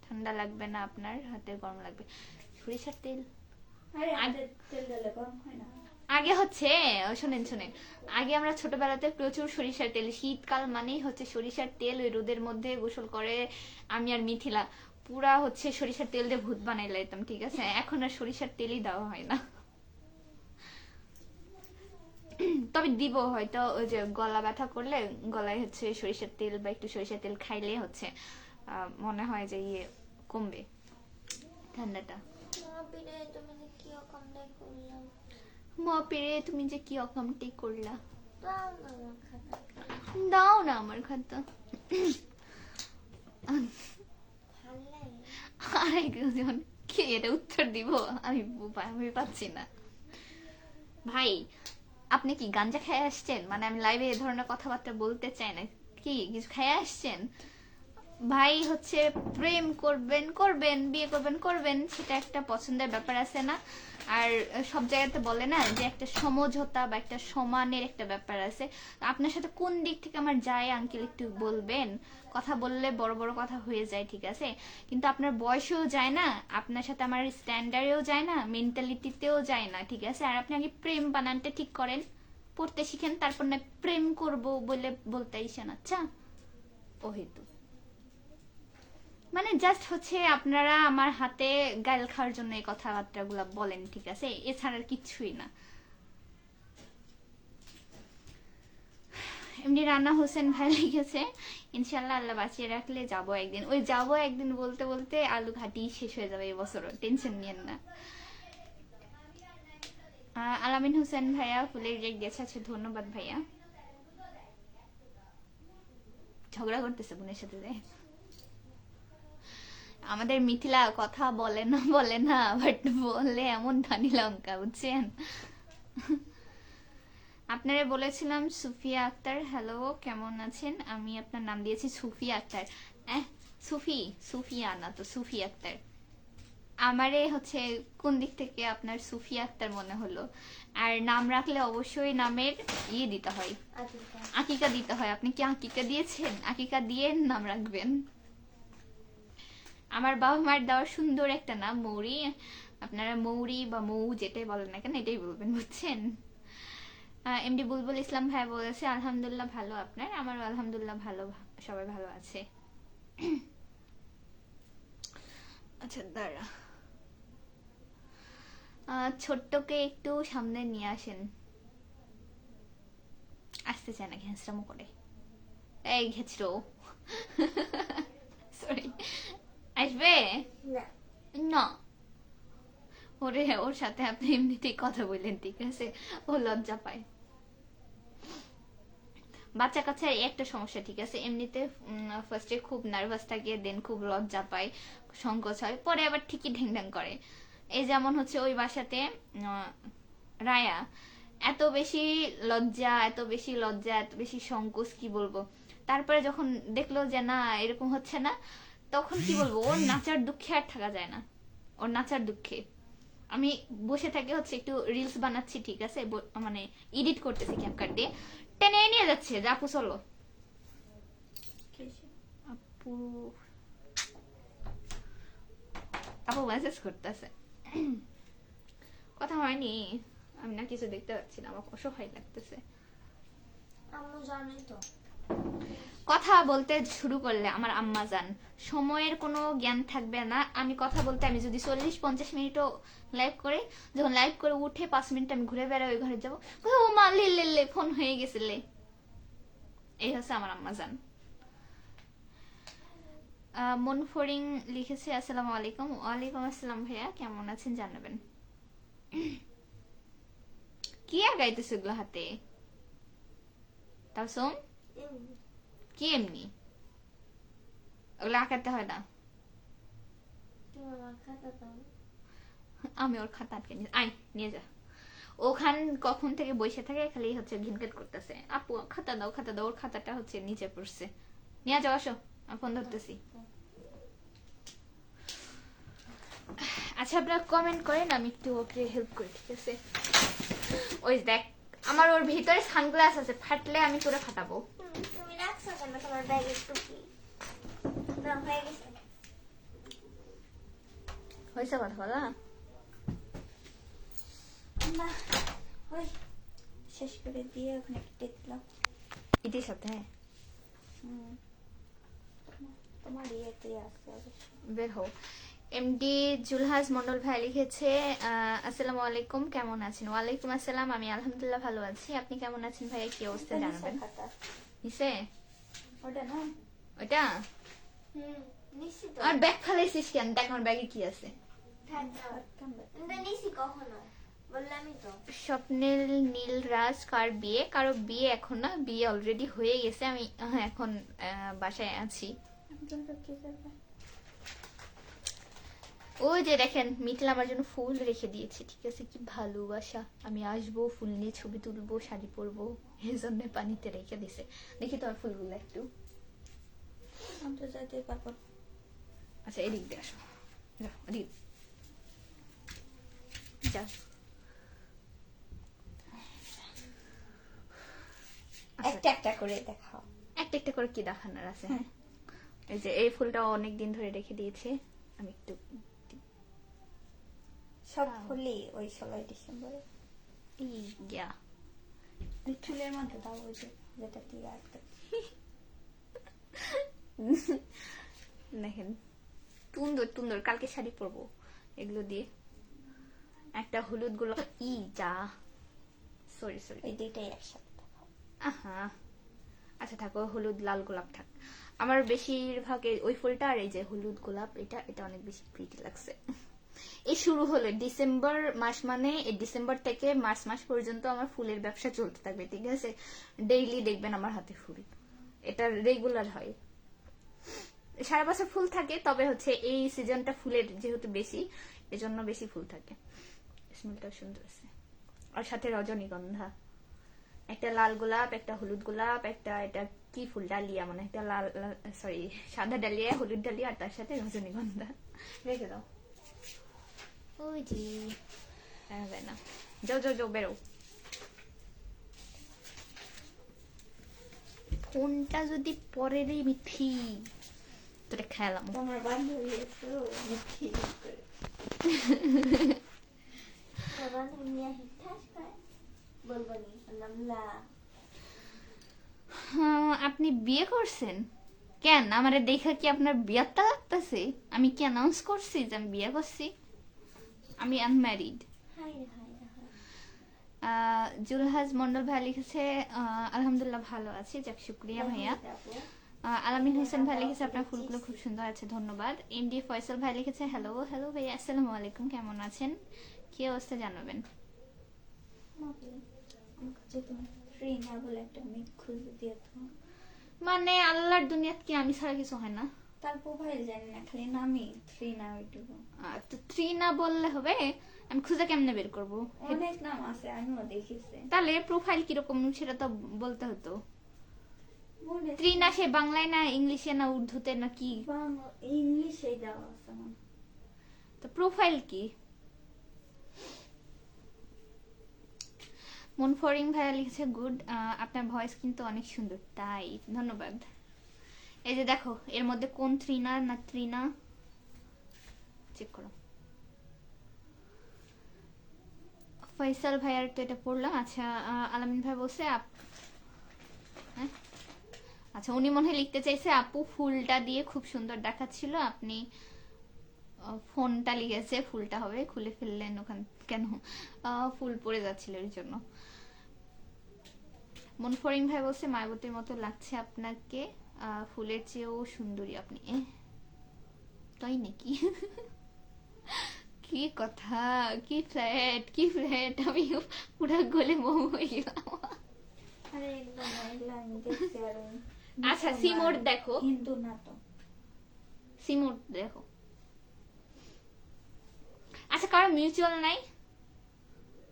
ঠান্ডা লাগবে না? আপনার হাতে গরম লাগবে। সরিষার তেল আগে হচ্ছে, শোনেন শোনেন, আগে আমরা ছোটবেলাতে প্রচুর সরিষার তেল, শীতকাল মানেই হচ্ছে সরিষার তেল, ওই রোদের মধ্যে গোসল করে আমি আর মিথিলা পুরা হচ্ছে সরিষার তেল দিয়ে ভূত বানাই লাইতাম, ঠিক আছে? এখন আর সরিষার তেলই দেওয়া হয় না। তবে দিব হয়তো, ওই যে গলা ব্যথা করলে গলায় হচ্ছে সরিষার তেল বা একটু সরিষার তেল খাইলে হচ্ছে মনে হয় যে ইয়ে কমবে ঠান্ডাটা। মা পেরে তুমি যে কি অকামটি করলা, দাও না আমার খাতা। আরেকজন কি এটা উত্তর দিব? আমি পাচ্ছি না। ভাই, আপনি কি গাঞ্জা খেয়ে আসছেন? মানে আমি লাইভে এ ধরনের কথাবার্তা বলতে চাই না, কি কিছু খেয়ে আসছেন? ভাই হচ্ছে প্রেম করবেন করবেন, বিয়ে করবেন করবেন, সেটা একটা পছন্দের ব্যাপার আছে না? আর সব জায়গাতে বলে না যে একটা সমঝোতা বা একটা সমানের একটা ব্যাপার আছে। আপনার সাথে কোন দিক থেকে আমার যায় আঙ্কেল একটু বলবেন? কথা বললে বড় বড় কথা হয়ে যায়, ঠিক আছে, কিন্তু আপনার বয়সেও যায় না, আপনার সাথে আমার স্ট্যান্ডার্ডেও যায় না, মেন্টালিটিতেও যায় না, ঠিক আছে? আর আপনি আগে প্রেম বানানটা ঠিক করেন, পড়তে শিখেন, তারপর না প্রেম করব বলে বলতে আইসেন। আচ্ছা, ও হেতু মানে জাস্ট হচ্ছে আপনারা আমার হাতে গাইল খাওয়ার জন্য এই কথাবার্তাগুলো বলেন, ঠিক আছে? এছাড়া আর কিচ্ছুই না। এমনি রান্না হোসেন ভাই লিখেছে ইনশাল্লাহ আল্লাহ বাঁচিয়ে রাখলে যাবো একদিন। ওই যাবো একদিন বলতে বলতে আলু ঘাটি শেষ হয়ে যাবে এই বছর, টেনশন নিয়েন না। আলামিন হোসেন ভাইয়া ফুলের রেক গেছে, আছে, ধন্যবাদ ভাইয়া। ঝগড়া করতেছে বোনের সাথে যে। আমাদের মিথিলা কথা বলে না, বাট বললে এমন ধানি লঙ্কা, বুঝছেন? আপনারা বলেছিলাম সুফিয়া আক্তার, হ্যালো কেমন আছেন? আমি আপনার নাম দিয়েছি সুফিয়া আক্তার। সুফিয়া না তো, সুফি আক্তার। আমারে হচ্ছে কোন দিক থেকে আপনার সুফিয়া আক্তার মনে হলো? আর নাম রাখলে অবশ্যই নামের ইয়ে দিতে হয়, আকিকা দিতে হয়। আপনি কি আকিকা দিয়েছেন? আকিকা দিয়ে নাম রাখবেন। আমার বাবা মায়ের দেওয়া সুন্দর একটা নাম মৌরি, আপনারা মৌরি বা মৌ যেটাই বলেন না কেন এটাই বলবেন, বুঝছেন? এমডি বুলবুল ইসলাম ভাই বলেছে আলহামদুলিল্লাহ ভালো, আপনার? আমারও আলহামদুলিল্লাহ ভালো, সবাই ভালো আছে। আচ্ছা দাঁড়া, ছোট্টকে একটু সামনে নিয়ে আসেন। আসতে চায় না, ঘ্যাঁচড়ামো করে। এই ঘেঁচড়ো, সরি, আসবে না না। ওরে, ওর সাথে আপনি এমনিতেই কথা বললেন, ঠিক আছে, ও লজ্জা পায়। বাচ্চা কাচ্চার এই একটা সমস্যা, ঠিক আছে, এমনিতে ফার্স্টে খুব নার্ভাস থাকে, দেন খুব লজ্জা পায়, সংকোচ হয়, পরে আবার ঠিকই ঢ্যাং ঢ্যাং করে। এই যেমন হচ্ছে ওই বাসাতে রায়া এত বেশি লজ্জা, এত বেশি লজ্জা, এত বেশি সংকোচ, কি বলবো। তারপরে যখন দেখলো যে না এরকম হচ্ছে না, তখন কি বলবো, ওর নাচার দুঃখে আর থাকা যায় না, ওর নাচার দুঃখে। আমি বসে থেকে হচ্ছে একটু রিলস বানাচ্ছি, ঠিক আছে, মানে এডিট করতেছি ক্যাপকাট দিয়ে, টেনে নিয়ে যাচ্ছে যে আপু চলো। আপু আপু মেসেজ করতেছে, কথা হয়নি, আমি না কিছু দেখতে পাচ্ছি না, আমার অসহায় লাগতেছে। আম্মু জানি তো। কথা বলতে শুরু করলে আমার আম্মা জান, সময়ের কোনো জ্ঞান থাকবে না। আমি কথা বলতে, আমি যদি 40-50 মিনিটও লাইভ করে, যখন লাইভ করে উঠে 5 মিনিট আমি ঘুরে বেড়াই, ওই ঘরে যাবো, ও মা লে লে লে ফোন হয়ে গেছে লে। এই হচ্ছে আমার আম্মা জান। মনফরিং লিখেছে আসসালামু আলাইকুম। ওয়ালাইকুম আসসালাম ভাইয়া, কেমন আছেন জানাবেন। কি আর গাইতেছে ওগুলো হাতে, তাও সোম কি এমনি, ওগুলো আঁকাতে হয় না। তুমি আমার খাতা দাও। আমি ওর খাতা আটকে নিয়ে, আয় নিয়ে যা। ওখান কখন থেকে বসে থাকে, খালি হচ্ছে ঘিনঘাট করতেছে, আপু খাতা দাও খাতা দাও, ওর খাতাটা হচ্ছে নিচে পড়ছে, নিয়ে যাও, আসো, আমি ফোন ধরতেছি। আচ্ছা আপনারা কমেন্ট করেন, আমি একটু ওকে হেল্প করি, ঠিক আছে। ওই দেখ, আমার ওর ভিতরে সানগ্লাস আছে, ফাটলে আমি তোরে ফাটাবো। তুমি রাখছো কেন তোমার ব্যাগের টুপি? না হয়ে গেছে। হয়েছে কথা বলা, না ওই শেষ করে দিয়ে ওখানে কেটে দিলাম। ইটির সাথে তোমার ইয়েতে আছে অবশ্য। বের হও। এমডি জুলহাস মন্ডল ভাই লিখেছে আসসালামু আলাইকুম, কেমন আছেন। ওয়ালাইকুম আসসালাম, আমি আলহামদুলিল্লাহ ভালো আছি, আপনি কেমন আছেন ভাইয়া, কি অবস্থা জানাবেন। খাতা নিছে ওটা না? ওইটা নিশ্চিত। আর ব্যাগ ফেলাইছিস কেন, দেখ আমার ব্যাগে কি আছে। নিছি কখনো বললামই তো। স্বপ্নের নীল রাজ কার বিয়ে, কারো বিয়ে এখন না, বিয়ে অলরেডি হয়ে গেছে। আমি এখন বাসায় আছি। ওই যে দেখেন, মিথিলা আমার জন্য ফুল রেখে দিয়েছে, ঠিক আছে, কি ভালোবাসা। আমি আসবো, ফুল নিয়ে ছবি তুলবো, শাড়ি পরবো, এই জন্য পানিতে রেখে দিছে। দেখি তোমার ফুলগুলো একটু। আমি তো যাইতে পারবো। আচ্ছা এদিক দিয়ে আসো, যাও এদিক যা। একটা একটা করে দেখাও। একটা একটা করে কি দেখানোর আছে, হ্যাঁ। এই যে এই ফুলটা অনেক দিন ধরে রেখে দিয়েছে, আমি একটু সব ফুলই ওই 16 ডিসেম্বরে। ইয়া ওই চুলের মধ্যে দাও, ওই যে যেটা দিয়ে আটকে। দেখেন, সুন্দর সুন্দর, কালকে শাড়ি পরবো এগুলো দিয়ে। একটা হলুদ গোলাপ, যা, সরি সরি, এই দুইটাই একসাথে দেখাও। আহা আচ্ছা থাকো, হলুদ লাল গোলাপ থাক। আমার বেশিরভাগ ওই ফুলটা আর এই যে হলুদ গোলাপ, এটা এটা অনেক বেশি প্রিটি লাগছে। এই শুরু হলো ডিসেম্বর মাস, মানে এই ডিসেম্বর থেকে মার্চ মাস পর্যন্ত আমার ফুলের ব্যবসা চলতে থাকবে, ঠিক আছে। ডেইলি দেখবেন আমার হাতে ফুল, এটা রেগুলার হয়। সারা বছর ফুল থাকে, তবে হচ্ছে এই সিজনটা ফুলের যেহেতু বেশি, এজন্য বেশি ফুল থাকে। স্মেলটা সুন্দর আছে, আর সাথে রজনীগন্ধা, একটা লাল গোলাপ, একটা হলুদ গোলাপ, একটা এটা কি ফুল, ডালিয়া, মানে একটা লাল সরি সাদা ডালিয়া, হলুদ ডালিয়া, আর তার সাথে রজনীগন্ধা। রেখে দাও, ওই যে যায় না, যাও যাও যাও, বেরো। ফোনটা যদি পরে রে মিথি, তোরে খেলাম। তোমার বান্ধবী এসো মিথ্যি করে। তোমার বান্ধবী নিয়ে ঠাস করে বলবো নি বললাম লা। আপনি বিয়ে করছেন কেন? আমারে দেখা কি আপনার বিয়ারটা লাগতেছে? আমি কি অ্যানাউন্স করছি যে আমি বিয়ে করছি? আমি unmarried. High high high. Zulhaz Mondal ভাই লিখেছে আলহামদুলিল্লাহ ভালো আছি, যাক শুক্রিয়া ভাইয়া। আলামিন হোসেন ভাই লিখেছে আপনার ফুলগুলো খুব সুন্দর আছে, ধন্যবাদ। এমডি ফয়সাল ভাই লিখেছে হ্যালো হ্যালো ভাইয়া, আসসালামু আলাইকুম, কেমন আছেন, কি অবস্থা জানাবেন। আমার কাছে তুমি ফ্রি না বলে একটা মেয়ে খুঁজে দিয়ে তো, মানে আল্লাহর দুনিয়াত কি আমি ছাড়া কিছু হয় না? তার প্রোফাইল জানি না, খালি নামই থ্রি না ওইটুকু। তো থ্রি না বললে হবে? আমি খুঁজে কেমনে বের করবো? অনেক নাম আছে, আমিও দেখেছি। তাহলে প্রোফাইল কিরকম সেটা তো বলতে হতো। মনে থ্রি না সে বাংলায় না ইংলিশে না উর্দুতে না কি? ইংলিশে দেওয়া আছে আমার। তো প্রোফাইল কি? মনফরিং ভাইয়া লিখেছে গুড, আপনার ভয়েস কিন্তু অনেক সুন্দর। তাই, ধন্যবাদ। এই যে দেখো এর মধ্যে কোন ত্রিনা না ত্রিনা চেক করো। ফয়সাল ভাইয়ার তো এটা পড়লাম। আচ্ছা আলামিন ভাই বলছে হ্যাঁ? আচ্ছা উনি মনে হয় লিখতে চাইছে আপু ফুলটা দিয়ে খুব সুন্দর দেখাচ্ছিল, আপনি ফোনটা লিখেছে ফুলটা হবে, খুলে ফেললেন ওখান কেন? ফুল পড়ে যাচ্ছিল এর জন্য। মনফরিং ভাই বলছে মায়াবতীর মতো লাগছে আপনাকে, ফুলের চেয়েও সুন্দরী আপনি। তাই নাকি? কি কথা, কি ফ্ল্যাট কি ফ্ল্যাট, আমি পুরা গলে মোমো হয়ে গেলাম। আরে একদম এগুলা আমি দেখছি আর আচ্ছা সিমোড দেখো, হিন্দু না তো। সিমোড দেখো। আচ্ছা কারো মিউচুয়াল নাই?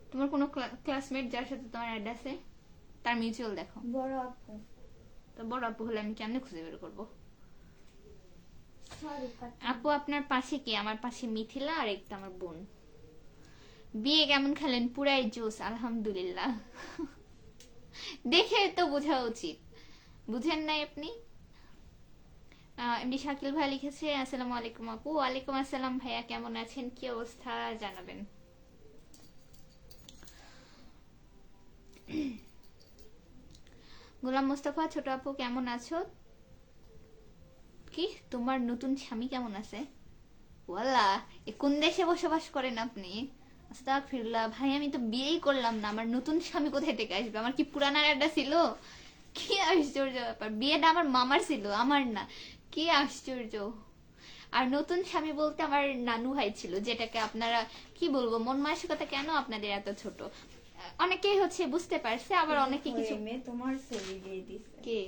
তোমার কোনো ক্লাসমেট যার সাথে তোমার অ্যাড আছে তার মিউচুয়াল দেখো। বড় আপু। তো বড় আপু হলে আমি কেমনে খুঁজে বের করবো? সরি আপু আপনার পাশে কে? আমার পাশে মিথিলা আর একটা আমার বোন। বিয়ে কেমন খেলেন? পুরাই জোস আলহামদুলিল্লাহ। দেখে তো বোঝা উচিত, বুঝেন নাই আপনি? এমডি শাকিল ভাই লিখেছে আসসালামু আলাইকুম আপু। ওয়ালাইকুম আসসালাম ভাইয়া, কেমন আছেন, কি অবস্থা জানাবেন। গোলাম মোস্তফা ছোট আপু কেমন আছো? কি তোমার নতুন স্বামী কেমন আছে? ওয়াল্লা, কোন দেশে বসবাস করেন আপনি? আস্তাগফিরুল্লাহ ভাই, আমি তো বিয়েই করলাম না, আমার নতুন স্বামী কোথায় থেকে আসবে? আমার কি পুরানার একটা ছিল? কি আশ্চর্য ব্যাপার, বিয়েটা আমার মামার ছিল, আমার না। কি আশ্চর্য। আর নতুন স্বামী বলতে আমার নানু ভাই ছিল, যেটাকে আপনারা কি বলবো, মন মানসিকতা কেন আপনাদের এত ছোট? অনেকেই হচ্ছে বুঝতে পারছে, আবার অনেকে কিছু। মেয়ে তোমার ছবি দিয়ে দিছে। কে?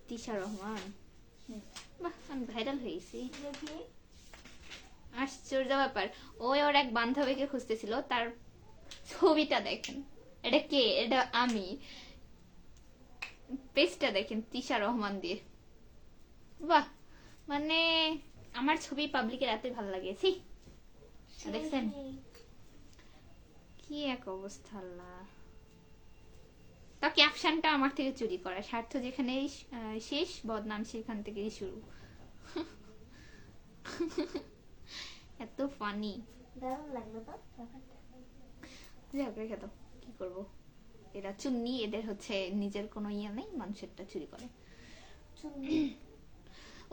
তিশা রহমান? বাহ, আমি ভাইরাল হয়েছি। দেখি আশ্চর্য ব্যাপার, ওই ওর এক বান্ধবীকে খুঁজতেছিল, তার ছবিটা দেখেন। এটা কে? এটা আমি। পেজটা দেখেন তিশা রহমান দিয়ে। বাহ, মানে আমার ছবি পাবলিকের এত ভালো লাগেছি। দেখছেন কি এক অবস্থা আল্লাহ। তা ক্যাপশনটা আমার থেকে চুরি করা, স্বার্থ যেখানে শেষ বদনাম সেখান থেকেই শুরু। এত ফানি। দারুণ লাগলো তো ব্যাপারটা। যাক রেখে দাও, কি করব, এরা চুন্নি, এদের হচ্ছে নিজের কোনো ইয়ে নেই, মানুষেরটা চুরি করে।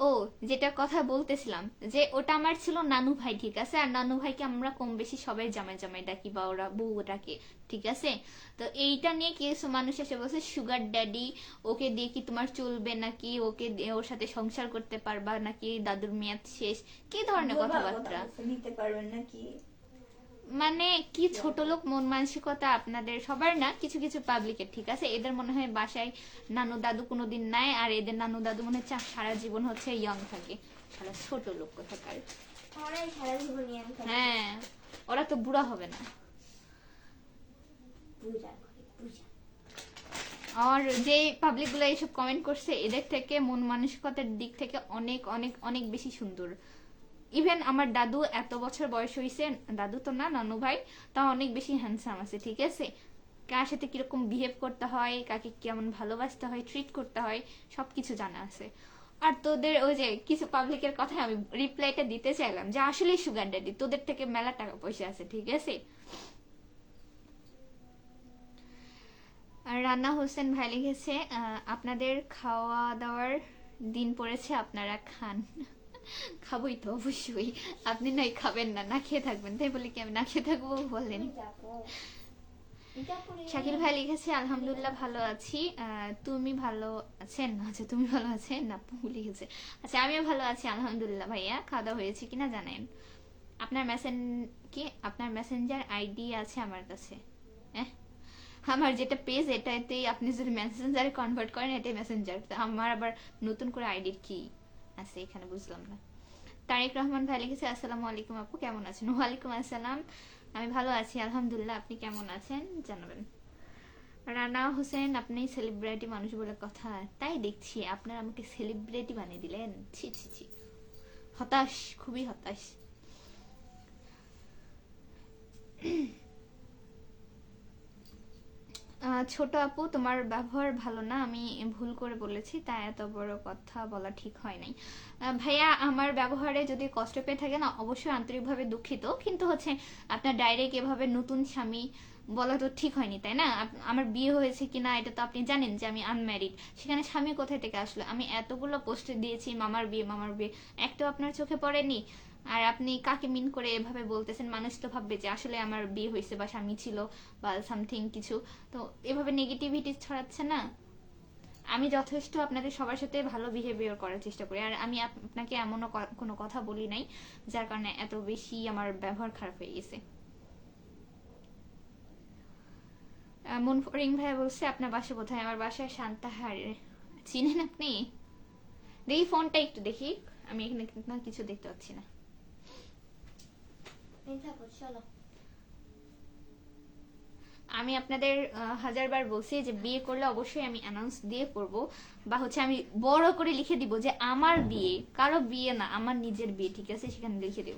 ও যেটা কথা বলতেছিলাম, যে ওটা আমার ছিল নানু ভাই, ঠিক আছে? আর নানু ভাইকে আমরা কম বেশি সবাই জামাই জামাই ডাকি বা ওরা বউ ডাকে, ঠিক আছে? তো এইটা নিয়ে কিছু মানুষ এসে বলছে সুগার ড্যাডি, ওকে দিয়ে কি তোমার চলবে নাকি, ওকে ওর সাথে সংসার করতে পারবা নাকি, দাদুর মেয়াদ শেষ, কি ধরনের কথাবার্তা। নিতে পারবেন নাকি? মানে কি ছোট লোক মন মানসিকতা আপনাদের সবার না, কিছু কিছু পাবলিকের, ঠিক আছে? এদের মনে হয় বাসায় নানু দাদু কোনোদিন নাই, আর এদের নানু দাদু মনে হয় সারা জীবন হচ্ছে ইয়ং থাকে। সারা ছোট লোক কোথাকার। সারা জীবন হ্যাঁ, ওরা তো বুড়া হবে না। আর যে পাবলিক গুলো এইসব কমেন্ট করছে, এদের থেকে মন মানসিকতার দিক থেকে অনেক অনেক অনেক বেশি সুন্দর। ইভেন আমার দাদু এত বছর বয়স হয়েছে, দাদু তো না, নানু ভাই, তা অনেক বেশি হ্যান্ডসাম আছে, ঠিক আছে? কার সাথে কিরকম বিহেভ করতে হয়, কাকে কেমন ভালোবাসতে হয়, ট্রিট করতে হয়, সবকিছু জানা আছে। আর তোদের ওই যে কিছু পাবলিকের কথায় আমি রিপ্লাইটা দিতে চাইলাম যে আসলে সুগার ড্যাডি, তোদের থেকে মেলা টাকা পয়সা আছে, ঠিক আছে? আর রান্না হোসেন ভাই লিখেছে আপনাদের খাওয়া দাওয়ার দিন পড়েছে, আপনারা খান। খাবোই তো অবশ্যই। আপনি নাই খাবেন না, না খেয়ে থাকবেন, তাই বলে কি আমি না খেয়ে থাকবো বলেন? যাবো যাবো রে। শাকিল ভাই লিখেছে আলহামদুলিল্লাহ ভালো আছি, তুমি ভালো আছেন? আচ্ছা তুমি ভালো আছেন না, আপু লিখেছে। আচ্ছা আমিও ভালো আছি আলহামদুলিল্লাহ ভাইয়া। খাওয়া দাওয়া হয়েছে কিনা জানেন? আপনার আপনার মেসেঞ্জার আইডি আছে আমার কাছে? হ্যাঁ, আমার যেটা পেজ এটাতেই আপনি যদি মেসেঞ্জারে কনভার্ট করেন এটাই মেসেঞ্জার, আমার আবার নতুন করে আইডির কি আছে এখানে বুঝলাম না। তারেক রহমান ভাই লিখেছে আসসালামু আলাইকুম আপু, কেমন আছেন? ওয়ালাইকুম আসসালাম, আমি ভালো আছি আলহামদুলিল্লাহ, আপনি কেমন আছেন জানাবেন। রানা হোসেন, আপনি সেলিব্রিটি মানুষ বলে কথা, তাই দেখছি আপনারা আমাকে সেলিব্রিটি বানিয়ে দিলেন, ছি ছি ছি, হতাশ, খুবই হতাশ। ছোট আপু তোমার ব্যবহার ভালো না, আমি ভুল করে বলেছি, তাই এত বড় কথা বলা ঠিক হয় নাই। ভাইয়া আমার ব্যবহারে যদি কষ্ট পেয়ে থাকে না, অবশ্যই আন্তরিকভাবে দুঃখিত, কিন্তু হচ্ছে আপনার ডাইরেক্ট এভাবে নতুন স্বামী বলা তো ঠিক হয়নি, তাই না? আমার বিয়ে হয়েছে কিনা এটা তো আপনি জানেন যে আমি আনম্যারিড, সেখানে স্বামী কোথায় থেকে আসলো? আমি এতগুলো পোস্ট দিয়েছি মামার বিয়ে মামার বিয়ে, একটাও আপনার চোখে পড়েনি? আর আপনি কাকে মিন করে এভাবে বলতেছেন? মানুষ তো ভাববে যে আসলে আমার বিয়ে হয়েছে বা স্বামী ছিল বা সামথিং কিছু, তো এভাবে নেগেটিভিটি ছড়াচ্ছে না। আমি যথেষ্ট আপনাদের সবার সাথে ভালো বিহেভিয়ার করার চেষ্টা করি, আর আমি আপনাকে এমনও কোনো কথা বলি নাই যার কারণে এত বেশি আমার ব্যবহার খারাপ হয়ে গেছে। মুনফরিং ভাই বলছে আপনার বাসা কোথায়? আমার বাসায় শান্তাহারে। চিনেন আপনি? দেখি ফোনটা একটু দেখি, আমি এখানে কিছু দেখতে পাচ্ছি না। এই থাকো চলো। আমি আপনাদের হাজারবার বলছি যে বিয়ে করলে অবশ্যই আমি অ্যানাউন্স দিয়ে করব, বা হচ্ছে আমি বড় করে লিখে দিব যে আমার বিয়ে, কারো বিয়ে না, আমার নিজের বিয়ে, ঠিক আছে? সেখানে লিখে দেব।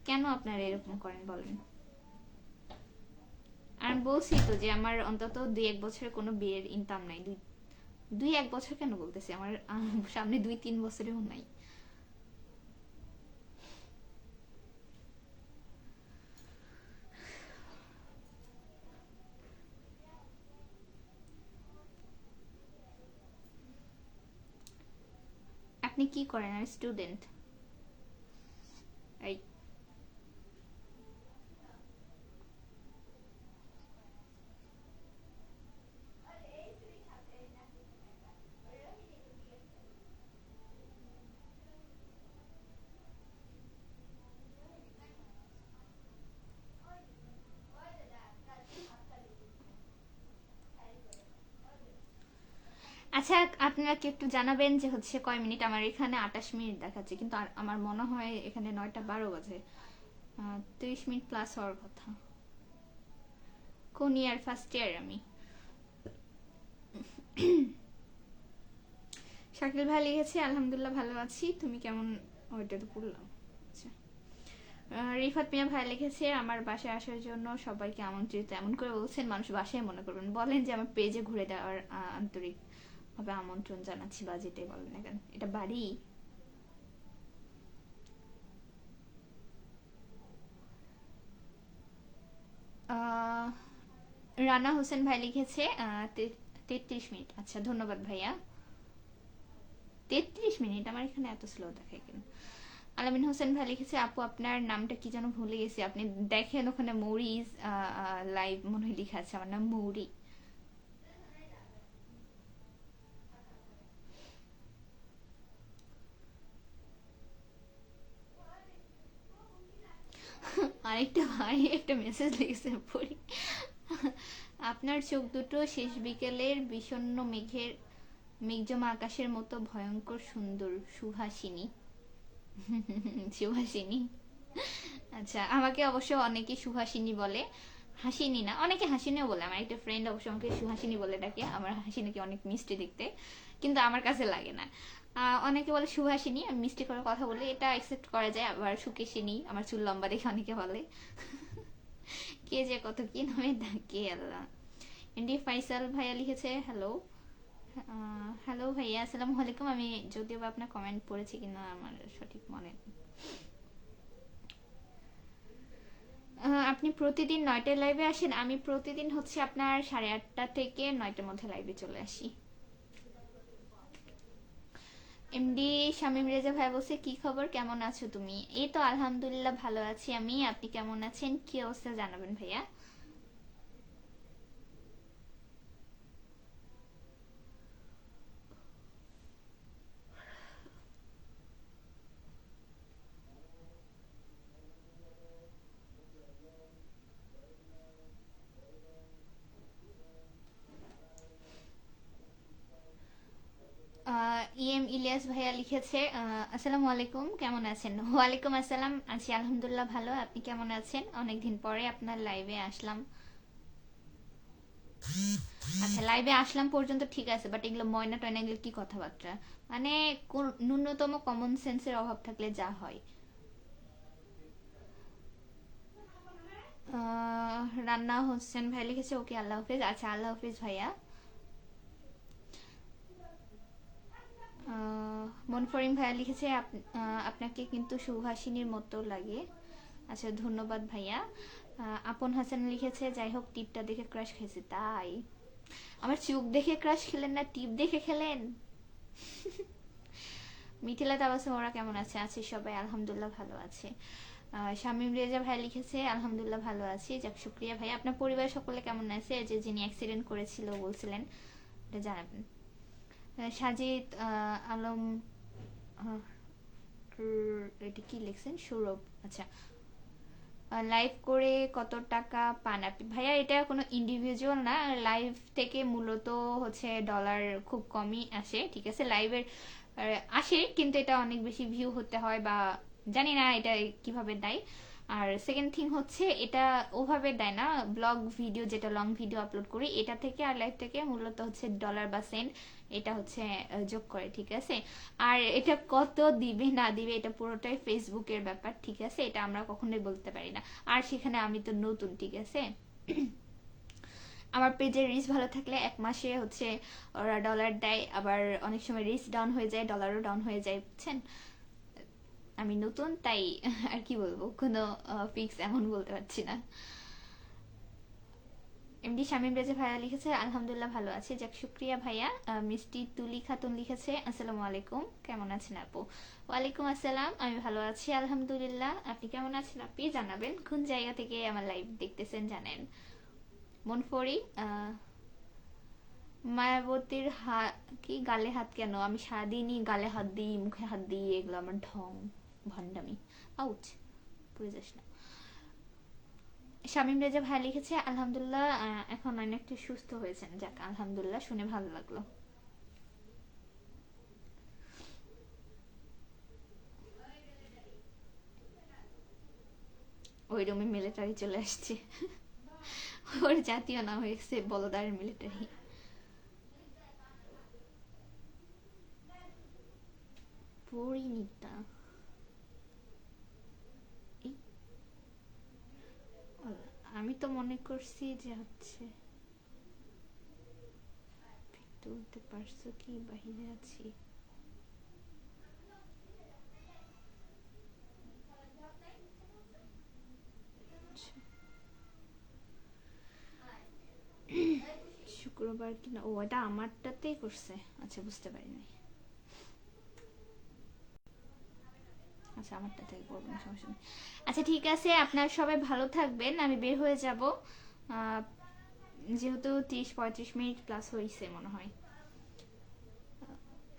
কেন আপনারা এরকম করেন বলেন? আর আমি বলছি তো যে আমার অন্তত 2-1 বছরের কোনো বিয়ের ইনকাম নাই। 2-1 বছর কেন বলতেছি, আমার সামনে 2-3 বছরেও নাই। আপনি কি করেন? আমি স্টুডেন্ট। এই আচ্ছা, আপনারা কি একটু জানাবেন যে হচ্ছে কয় মিনিট? আমার এখানে 28 মিনিট দেখাচ্ছে, কিন্তু আমার মনে হয় এখানে 9টা 12 বাজে। 30 মিনিট প্লাস হওয়ার কথা। কোন ইয়ার? ফার্স্ট ইয়ার আমি। শাকিল ভাই লিখেছে আলহামদুলিল্লাহ ভালো আছি, তুমি কেমন? ওইটা তো পড়লাম। আচ্ছা। রিফাত মিয়া ভাই লিখেছে আমার বাসায় আসার জন্য সবাইকে আমন্ত্রিত, এমন করে বলছেন মানুষ বাসায় মনে করবেন, বলেন যে আমার পেজে ঘুরে দেওয়ার আন্তরিক ভাবে আমন্ত্রণ জানাচ্ছি, বা যেটাই বলেন না কেন, এটা বাড়ি। রানা হোসেন ভাই লিখেছে 33 মিনিট। আচ্ছা ধন্যবাদ ভাইয়া। 33 মিনিট, আমার এখানে এত স্লো দেখায় কেন? আলামিন হোসেন ভাই লিখেছে আপু আপনার নামটা কি যেন ভুলে গেছি, আপনি দেখেন ওখানে মৌরিজ লাইভ মনে হয় লেখা আছে, আমার নাম মৌরি। আরেকটা ভাই একটা মেসেজ লিখেছে পড়ি। আপনার চোখ দুটো শেষ বিকেলের বিষণ্ণ মেঘজমা আকাশের মতো ভয়ঙ্কর সুন্দর, সুহাসিনী। সুহাসিনী। আচ্ছা, আমাকে অবশ্য অনেকে সুহাসিনী বলে, হাসিনি না, অনেকে হাসিনিও বলে। আমার একটা ফ্রেন্ড অবশ্য আমাকে সুহাসিনী বলে ডাকে, আমার হাসি নাকি অনেক মিষ্টি দেখতে, কিন্তু আমার কাছে লাগে না। অনেকে বলে সুহাসিনী, আমি মিষ্টি করে কথা বলি, এটা অ্যাকসেপ্ট করা যায়। আবার সুকেশিনী, আমার চুল লম্বা দেখে অনেকে বলে। কে যে কত কি নামে ডাকে আল্লাহ। এনডি ফাইসাল ভাইয়া লিখেছে হ্যালো। হ্যালো ভাইয়া, আসসালামু আলাইকুম। আমি যদিও বা আপনার কমেন্ট পড়েছি কিনা আমার সঠিক মনে নেই। আপনি প্রতিদিন 9টায় লাইভে আসেন? আমি প্রতিদিন হচ্ছে আপনার 8:30 থেকে 9টার মধ্যে লাইভে চলে আসি। এমডি শামীম রেজা ভাই বলছে কি খবর, কেমন আছো তুমি? এই তো আলহামদুলিল্লাহ ভালো আছি আমি, আপনি কেমন আছেন, কি অবস্থা জানাবেন ভাইয়া। ইএম ইলিয়াস ভাইয়া লিখেছে আসসালামু আলাইকুম, কেমন আছেন? ওয়ালাইকুম আসসালাম, আছি আলহামদুলিল্লাহ ভালো, আপনি কেমন আছেন? অনেকদিন পরে আপনার লাইভে আসলাম। আচ্ছা, লাইভে আসলাম পর্যন্ত ঠিক আছে, বাট এগুলো ময়না টয়না এগুলো কি কথাবার্তা? মানে ন্যূনতম কমন সেন্সের অভাব থাকলে যা হয়। রান্না হোসেন ভাই লিখেছে ওকে আল্লাহ হাফিজ। আচ্ছা আল্লাহ হাফিজ ভাইয়া। মনফরিন ভাইয়া লিখেছে আপনাকে কিন্তু সুহাসিনীর মতো লাগে। আচ্ছা ধন্যবাদ ভাইয়া। আপন হাসান লিখেছে যাই হোক টিপটা দেখে ক্রাশ খেয়েছে তাই। আমার চোখ দেখে ক্রাশ খেলেন না, টিপ দেখে খেলেন। মিথিলা তাবাসুম ওরা কেমন আছে? আছে সবাই আলহামদুলিল্লাহ ভালো আছে। শামীম রেজা ভাই লিখেছে আলহামদুলিল্লাহ ভালো আছি, যাক শুক্রিয়া ভাই। আপনার পরিবার সকলে কেমন আছে? যে যিনি অ্যাক্সিডেন্ট করেছিল বলছিলেন, এটা জানাবেন। সাজিদ আলম, আহ, এটা কি লিখছেন? সৌরভ, আচ্ছা। লাইভ করে কত টাকা পান আপনি? ভাইয়া এটা কোনো ইন্ডিভিজুয়াল না, লাইভ থেকে মূলত হচ্ছে ডলার খুব কমই আসে, ঠিক আছে? লাইভের আসে কিন্তু এটা অনেক বেশি ভিউ হতে হয়, বা জানি না এটা কিভাবে দেয়। আর সেকেন্ড থিং হচ্ছে এটা ওভাবে দেয় না, ব্লগ ভিডিও যেটা লং ভিডিও আপলোড করি এটা থেকে আর লাইভ থেকে মূলত হচ্ছে ডলার বা সেন্ট এটা হচ্ছে যোগ করে, ঠিক আছে? আর এটা কত দিবে না দিবে এটা পুরোটাই ফেসবুকের ব্যাপার, ঠিক আছে? এটা আমরা কখনোই বলতে পারি না। আর সেখানে আমি তো নতুন, ঠিক আছে? আমার পেজের রিচ ভালো থাকলে 1 মাসে হচ্ছে ওরা ডলার দেয়, আবার অনেক সময় রিচ ডাউন হয়ে যায়, ডলারও ডাউন হয়ে যায়, বুঝছেন? আমি নতুন তাই আর কি বলবো, কোনো ফিক্স এমন বলতে পারছি না। এমডি শামীম রেজা ভাইয়া লিখেছে আলহামদুলিল্লাহ ভালো আছে, যাক শুক্রিয়া ভাইয়া। মিষ্টি তুলি খাতুন লিখেছে আসসালামু আলাইকুম, কেমন আছেন আপু? ওয়ালাইকুম আসসালাম, আমি ভালো আছি আলহামদুলিল্লাহ, আপনি কেমন আছেন আপনি জানাবেন, কোন জায়গা থেকে আমার লাইভ দেখতেছেন জানেন। মনফরি মায়াবতীর হাত কি গালে হাত কেন? আমি সারাদিনই গালে হাত দিই, মুখে হাত দিই, এগুলো আমার ঢং, ভণ্ডামি। আউচ, পড়ে যাস না। শামীম রেজা ভাই লিখেছে আলহামদুলিল্লাহ এখন অনেকটা সুস্থ হয়েছেন, যাক আলহামদুলিল্লাহ, শুনে ভালো লাগলো। ওই রুমে মিলিটারি চলে আসছে। ওর জাতীয় নাম হয়েছে বলদার মিলিটারি। পরিণীতা, আমি তো মনে করছি যে হচ্ছে তুলতে পারছো কি, বাহিরে আছি। শুক্রবার কিনা, ও এটা আমারটাতেই করছে, আচ্ছা বুঝতে পারিনি। আচ্ছা আমারটা থেকে করবো না, সমস্যা নেই। আচ্ছা ঠিক আছে, আপনার সবাই ভালো থাকবেন, আমি বের হয়ে যাব, যেহেতু 30-35 মিনিট প্লাস হয়েছে মনে হয়।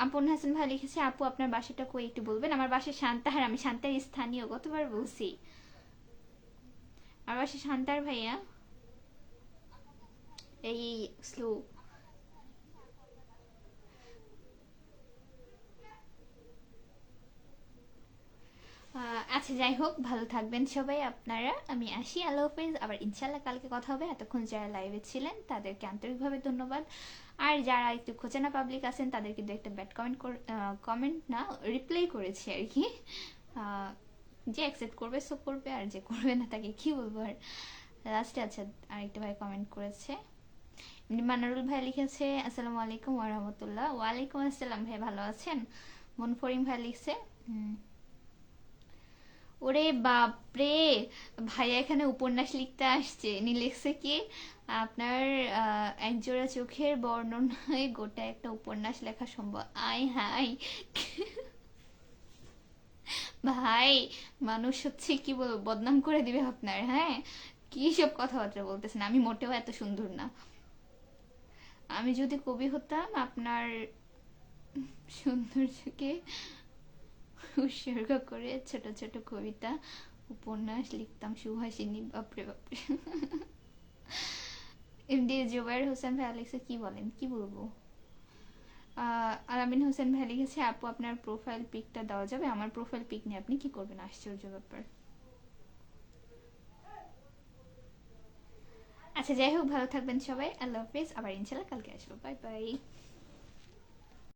আপন হাসান ভাই লিখেছে আপু আপনার বাসাটা কই একটু বলবেন? আমার বাসা শান্তাহার, আমি শান্তার স্থানীয়, কতবার বলছি। আমার বাসা শান্তার ভাইয়া, এই স্লো। আচ্ছা যাই হোক, ভালো থাকবেন সবাই আপনারা, আমি আসি, আল্লাহ হাফেজ, আবার ইনশাল্লাহ কালকে কথা হবে। এতক্ষণ যারা লাইভে ছিলেন তাদেরকে আন্তরিকভাবে ধন্যবাদ। আর যারা একটু খোঁচানা পাবলিক আছেন তাদের কিন্তু একটা ব্যাড কমেন্ট না, রিপ্লাই করেছি আর কি। যে অ্যাকসেপ্ট করবে সো করবে, আর যে করবে না তাকে কি বলবো আর। লাস্টে আচ্ছা আরেকটা ভাই কমেন্ট করেছে, মানারুল ভাই লিখেছে আসসালামু আলাইকুম ওয়ারহমতুল্লাহ। ওয়ালাইকুম আসসালাম ভাই, ভালো আছেন? মনফরিম ভাই লিখছে ওরে বাপরে, ভাইয়া এখানে উপন্যাস লিখতে আসছে, নি লিখছে কি আপনার একজোড়া চোখের বর্ণনায় গোটা একটা উপন্যাস লেখা সম্ভব। আয় হাই, ভাই, মানুষ হচ্ছে কি বলবো, বদনাম করে দিবে আপনার। হ্যাঁ, কি সব কথাবার্তা বলতেছেন, আমি মোটেও এত সুন্দর না। আমি যদি কবি হতাম, আপনার সৌন্দর্যকে উৎসর্গ করে ছোট ছোট কবিতা উপন্যাস লিখতাম, সুহাসিনী, বাপরে বাপরে। এমডি জুবাইর হোসেন ভাই আলেক্সা কি বলেন, কি বলবো। আলামিন হোসেন ভাই লিখেছে, আপু আপনার প্রোফাইল পিকটা দেওয়া যাবে? আমার প্রোফাইল পিক নিয়ে আপনি কি করবেন, আশ্চর্য ব্যাপার। আচ্ছা যাই হোক, ভালো থাকবেন সবাই, আল্লাহ হাফিজ, আবার ইনশাল্লাহ কালকে আসবো, বাই বাই।